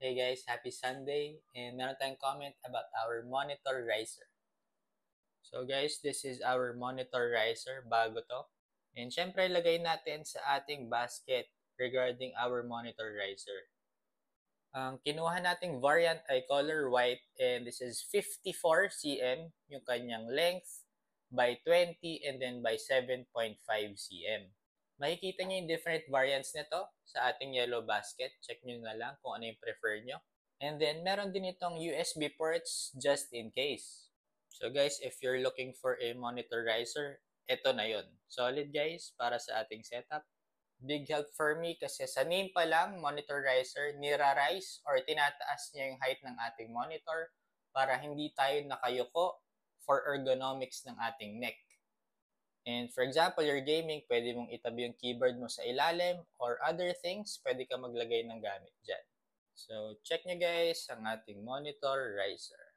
Hey guys, happy Sunday! And meron tayong comment about our monitor riser. So guys, this is our monitor riser, bago to. And syempre, lagay natin sa ating basket regarding our monitor riser. Ang kinuha nating variant ay color white and this is 54 cm yung kanyang length by 20 and then by 7.5 cm. Makikita nyo yung different variants nito sa ating yellow basket. Check nyo na lang kung ano yung prefer nyo. And then, meron din itong USB ports just in case. So guys, if you're looking for a monitor riser, ito na yon. Solid guys, para sa ating setup. Big help for me kasi sa name pa lang, monitor riser, nira-rise or tinataas niya yung height ng ating monitor para hindi tayo nakayuko for ergonomics ng ating neck. And for example, you're gaming, pwede mong itabi yung keyboard mo sa ilalim or other things, pwede ka maglagay ng gamit dyan. So, check nyo guys ang ating monitor riser.